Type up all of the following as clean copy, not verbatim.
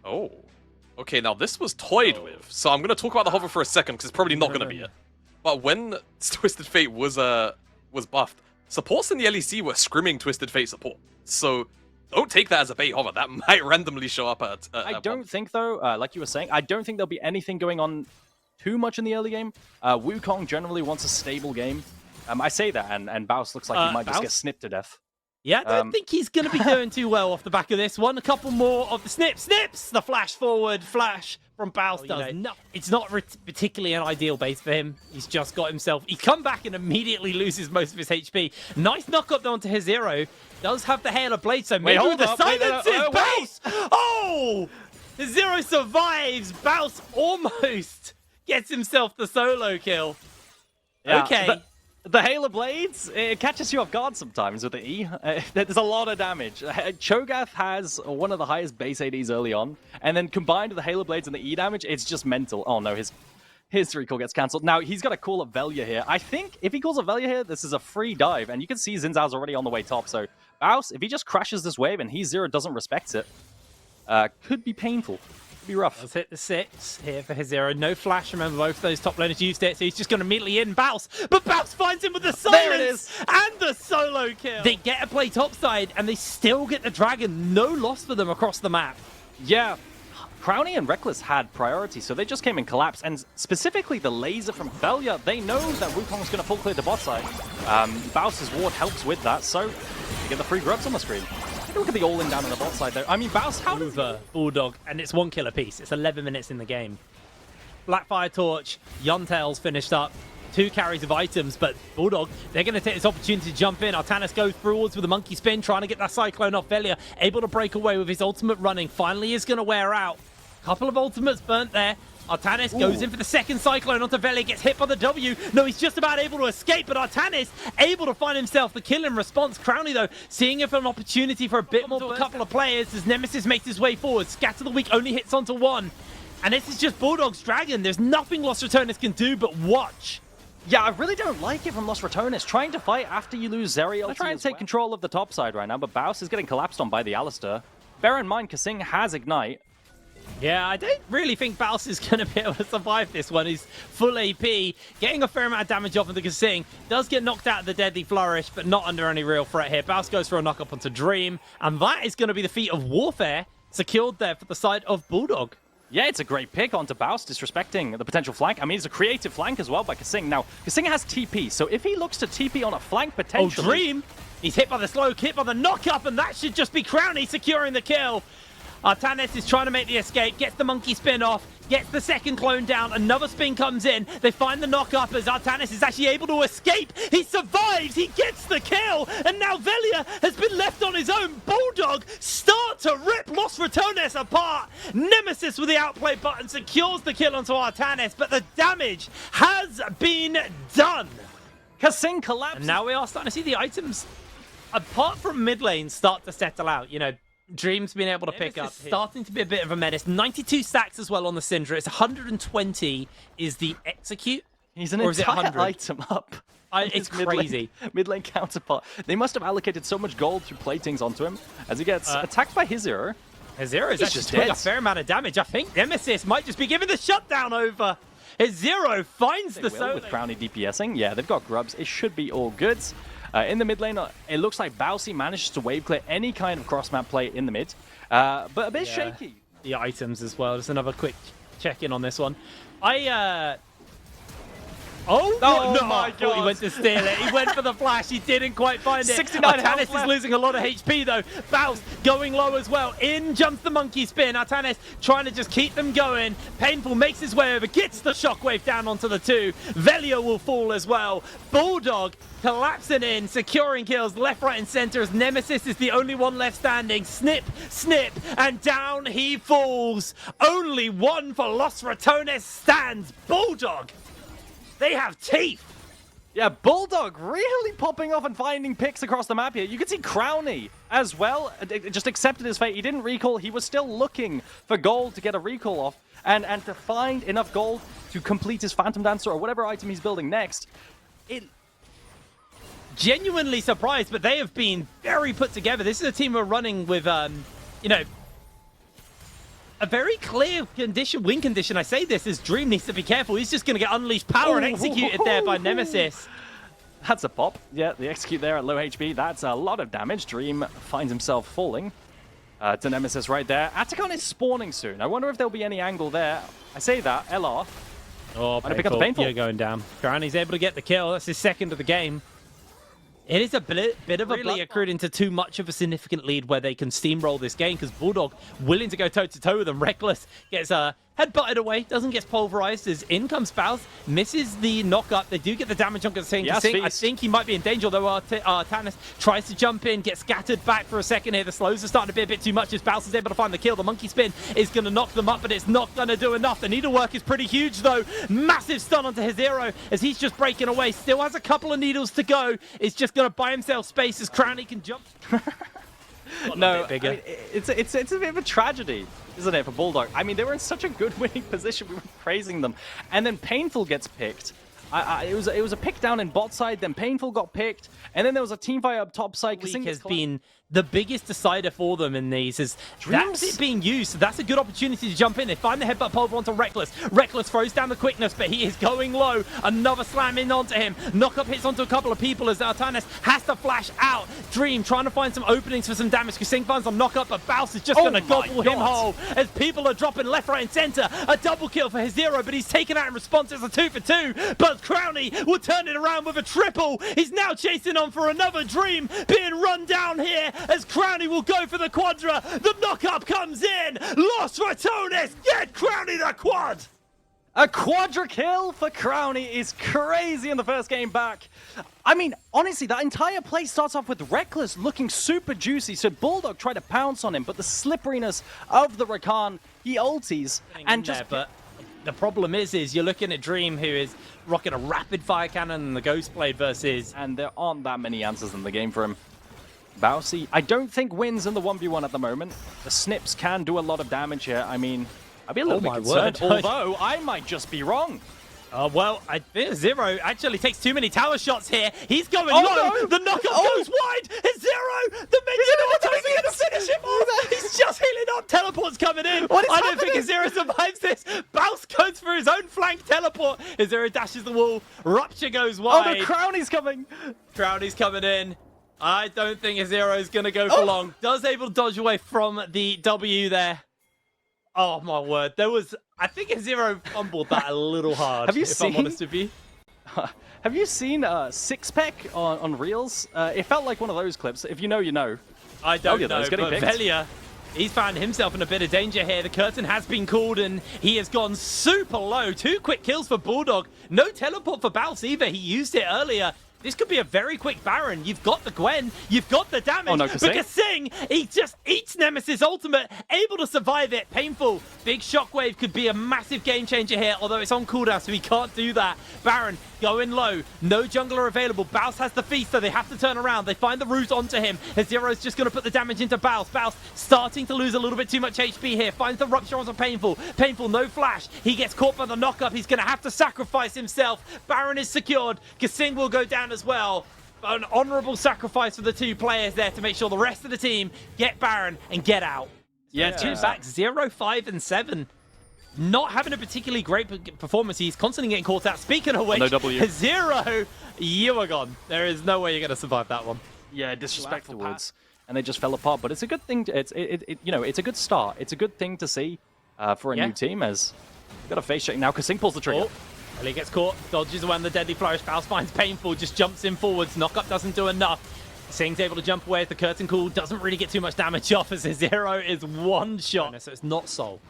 Oh. Okay, now this was toyed with, so I'm going to talk about the hover for a second, because it's probably not going to be it. But when Twisted Fate was buffed, supports in the LEC were scrimming Twisted Fate support. So don't take that as a bait hover. That might randomly show up at I don't think, though, like you were saying, I don't think there'll be anything going on too much in the early game. Wukong generally wants a stable game. I say that, and Baus looks like he might just get snipped to death. Yeah, I don't think he's going to be doing too well off the back of this one. A couple more of the snips! The flash forward, flash from Baus does nothing. It's not particularly an ideal base for him. He's just got himself... He come back and immediately loses most of his HP. Nice knock up onto his Hero. Does have the Hail of Blade, so maybe with the silences, Baus! Oh! His Zero survives. Baus almost gets himself the solo kill. Yeah, okay. The Hail of Blades, it catches you off guard sometimes with the E. There's a lot of damage. Cho'Gath has one of the highest base ADs early on, and then combined with the Hail of Blades and the E damage, it's just mental. Oh no, his recall gets cancelled. Now, he's got to call up Velia here. I think if he calls up Velia here, this is a free dive, and you can see Xin Zhao's already on the way top, so Baus, if he just crashes this wave and he's Zero doesn't respect it, could be painful. Be rough. Let's hit the 6 here for his Zero. No flash. Remember, both of those top laners used it, so he's just going to immediately in Baus. But Baus finds him with the silence and the solo kill. They get a play topside, and they still get the dragon. No loss for them across the map. Yeah. Crowny and Reckless had priority, so they just came in collapse. And specifically the laser from Velia, they know that Wukong's going to full clear the bot side. Baus's ward helps with that, so you get the free grubs on the screen. Take a look at the all-in down on the bot side, though. I mean, Baus, how does Bulldog, and it's 1 kill apiece. It's 11 minutes in the game. Blackfire Torch, Yuntail's finished up. 2 carries of items, but Bulldog, they're going to take this opportunity to jump in. Artanis goes forwards with a monkey spin, trying to get that Cyclone off Velia. Able to break away with his ultimate running. Finally is going to wear out. Couple of ultimates burnt there. Artanis goes in for the second Cyclone onto Velia, gets hit by the W. No, he's just about able to escape, but Artanis able to find himself the kill in response. Crowny, though, seeing it for an opportunity for a bit more to a couple of players as Nemesis makes his way forward. Scatter the Weak only hits onto 1. And this is just Bulldog's Dragon. There's nothing Lost Ratones can do but watch. Yeah, I really don't like it from Lost Ratones. Trying to fight after you lose Zerial. They're trying to take control of the top side right now, but Baus is getting collapsed on by the Alistar. Bear in mind, Kasing has Ignite. Yeah, I don't really think Baus is going to be able to survive this one. He's full AP, getting a fair amount of damage off of the Kasing. Does get knocked out of the Deadly Flourish, but not under any real threat here. Baus goes for a knock-up onto Dream, and that is going to be the feat of Warfare secured there for the side of Bulldog. Yeah, it's a great pick onto Baus, disrespecting the potential flank. I mean, it's a creative flank as well by Kasing. Now, Kasing has TP, so if he looks to TP on a flank, potentially... Oh, Dream! He's hit by the slow, hit by the knock-up, and that should just be Crowny securing the kill. Artanis is trying to make the escape, gets the monkey spin off, gets the second clone down, another spin comes in, they find the knock-up as Artanis is actually able to escape, he survives, he gets the kill, and now Velia has been left on his own. Bulldog start to rip Lost Ratones apart. Nemesis with the outplay button secures the kill onto Artanis, but the damage has been done. Kasing collapses. And now we are starting to see the items, apart from mid lane, start to settle out, you know. Dream's been able to pick up. Starting to be a bit of a menace. 92 stacks as well on the Syndra. It's 120 is the execute. He's an entire item up. It's crazy. Mid lane counterpart. They must have allocated so much gold through platings onto him as he gets attacked by his Hero. His Hero is actually doing a fair amount of damage. I think Nemesis might just be giving the shutdown over. His Zero finds the solo. With Crowny DPSing. Yeah, they've got grubs. It should be all good. In the mid lane, it looks like Bausy manages to wave clear any kind of cross-map play in the mid, but a bit shaky. The items as well. Just another quick check-in on this one. Oh no, my God. He went to steal it. He went for the flash. He didn't quite find it. 69 Artanis is losing a lot of HP, though. Baus going low as well. In jumps the monkey spin. Artanis trying to just keep them going. Painful makes his way over. Gets the shockwave down onto the 2. Velia will fall as well. Bulldog collapsing in, securing kills left, right, and center as Nemesis is the only one left standing. Snip, snip, and down he falls. Only one for Lost Ratones stands. Bulldog. They have teeth! Yeah, Bulldog really popping off and finding picks across the map here. You can see Crowny as well just accepted his fate. He didn't recall. He was still looking for gold to get a recall off and to find enough gold to complete his Phantom Dancer or whatever item he's building next. Genuinely surprised, but they have been very put together. This is a team who are running with, you know, a very clear condition, win condition. I say this as Dream needs to be careful. He's just going to get unleashed power and executed there by Nemesis. That's a pop. Yeah, the execute there at low HP. That's a lot of damage. Dream finds himself falling to Nemesis right there. Atacon is spawning soon. I wonder if there'll be any angle there. I say that. LR. Oh, pick up the painful. You're going down. Crowny's able to get the kill. That's his second of the game. It is a bit of a really accrued into too much of a significant lead where they can steamroll this game because Bulldog willing to go toe-to-toe with them. Reckless gets head butted away, doesn't get pulverized as in comes Spouse, misses the knock-up. They do get the damage on Kasing. Yes, I think he might be in danger, though. Tannis tries to jump in, gets scattered back for a second here. The slows are starting to be a bit too much as Spouse is able to find the kill. The monkey spin is going to knock them up, but it's not going to do enough. The needlework is pretty huge, though. Massive stun onto his hero as he's just breaking away. Still has a couple of needles to go. It's just going to buy himself space as Crowny can jump. No, I mean, it's a bit of a tragedy, isn't it, for Bulldog? I mean, they were in such a good winning position. We were praising them, and then Painful gets picked. It was a pick down in bot side. Then Painful got picked, and then there was a team fight up top side. Week has been the biggest decider for them in these. That's it being used, so that's a good opportunity to jump in. They find the headbutt pulver onto Reckless. Reckless throws down the quickness, but he is going low. Another slam in onto him. Knock-up hits onto a couple of people as Artanis has to flash out. Dream trying to find some openings for some damage. Kasing finds some knock-up, but Baus is just going to gobble him whole as people are dropping left, right, and center. A double kill for his hero, but he's taken out in response. It's a 2 for 2, but Crowny will turn it around with a triple. He's now chasing on for another. Dream being run down here as Crowny will go for the quadra. The knock-up comes in. Lost Ratones. Get Crowny the quad. A quadra kill for Crowny is crazy in the first game back. I mean, honestly, that entire play starts off with Reckless looking super juicy. So Bulldog tried to pounce on him, but the slipperiness of the Rakan, he ulties and just... But the problem is you're looking at Dream, who is rocking a rapid fire cannon and the Ghost Blade versus... And there aren't that many answers in the game for him. Bousy, I don't think wins in the 1v1 at the moment. The snips can do a lot of damage here. I mean, I'd be a little bit concerned, although I might just be wrong. Well, I think Zero actually takes too many tower shots here. He's going low. No. The knockup goes wide. It's Zero. The minion is going to finish him off. He's just healing up. Teleport's coming in. I don't think Zero survives this. Bounce goes for his own flank teleport. Zero dashes the wall. Rupture goes wide. Oh, no, Crowny's coming. Crowny's coming in. I don't think Zero is going to go for long. Does able to dodge away from the W there. Oh, my word. I think Zero fumbled that a little hard, if I'm honest with you. Have you seen Six-Pack on Reels? It felt like one of those clips. If you know, you know. I don't know, but Velia, he's found himself in a bit of danger here. The curtain has been called, and he has gone super low. 2 quick kills for Bulldog. No teleport for Baus either. He used it earlier. This could be a very quick Baron. You've got the Gwen. You've got the damage. Oh, no, but Kasing, he just eats Nemesis ultimate, able to survive it. Painful. Big Shockwave could be a massive game changer here, although it's on cooldown, so he can't do that. Baron going low. No jungler available. Baus has the feast, so they have to turn around. They find the root onto him. Zero's just going to put the damage into Baus. Baus starting to lose a little bit too much HP here. Finds the rupture onto Painful. Painful, no flash. He gets caught by the knockup. He's going to have to sacrifice himself. Baron is secured. Kasing will go down as well. An honorable sacrifice for the 2 players there to make sure the rest of the team get Baron and get out. Yeah, 2 back, 0, 5, and 7. Not having a particularly great performance. He's constantly getting caught out. Speaking of which, Zero, you are gone. There is no way you're going to survive that one. Yeah, disrespect afterwards, and they just fell apart. But it's a good thing. It's a good start. It's a good thing to see for a new team. As you've got a face check now. Kasing pulls the trigger. Well, he gets caught, dodges around the deadly flourish. Baus finds Painful, just jumps in forwards. Knockup doesn't do enough. Sing's able to jump away as the curtain call. Doesn't really get too much damage off as his Zero is one shot. So it's not Soul.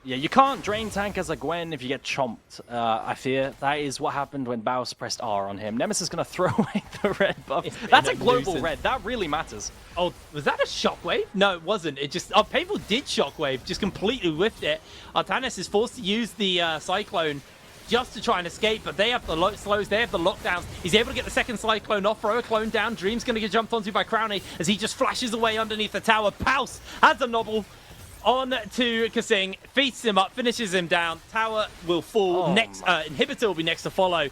Yeah, you can't drain tank as a Gwen if you get chomped, I fear. That is what happened when Baus pressed R on him. Nemesis is going to throw away the red buff. That's a global red. That really matters. Oh, was that a Shockwave? No, it wasn't. It just... Painful did Shockwave, just completely whiffed it. Artanis is forced to use the Cyclone just to try and escape, but they have the slows, they have the lockdowns. He's able to get the second Cyclone off, throw a clone down. Dream's going to get jumped onto by Crowny as he just flashes away underneath the tower. Baus has a nobble on to Kasing, feasts him up, finishes him down. Tower will fall next. Inhibitor will be next to follow.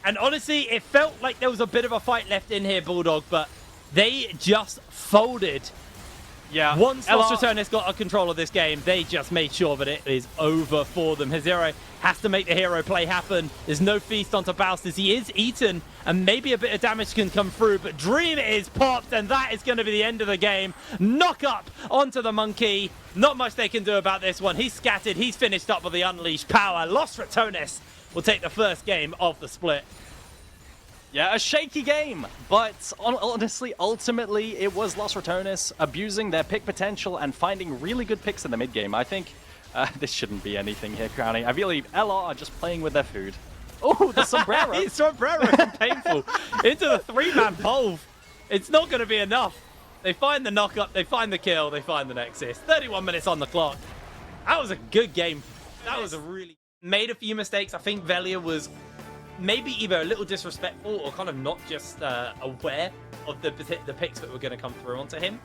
And honestly, it felt like there was a bit of a fight left in here, Bulldog, but they just folded Yeah. Once Lost LR Ratones got a control of this game, they just made sure that it is over for them. Hezero has to make the hero play happen. There's no feast onto Baustas. He is eaten, and maybe a bit of damage can come through, but Dream is popped, and that is going to be the end of the game. Knock up onto the monkey. Not much they can do about this one. He's scattered. He's finished up with the unleashed power. Lost Ratones will take the first game of the split. Yeah, a shaky game, but honestly, ultimately, it was Lost Ratones abusing their pick potential and finding really good picks in the mid game. I think this shouldn't be anything here, Crowning. I believe LR are just playing with their food. Oh, the sombrero! His sombrero is painful. Into the 3-man pole. It's not going to be enough. They find the knock-up, they find the kill, they find the Nexus. 31 minutes on the clock. That was a good game. That was a really... Made a few mistakes. I think Velia was maybe either a little disrespectful or kind of not just aware of the picks that were going to come through onto him.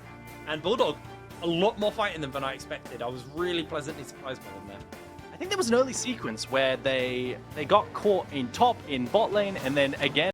And Bulldog, a lot more fighting than I expected. I was really pleasantly surprised by them there. I think there was an early sequence where they got caught in top in bot lane and then again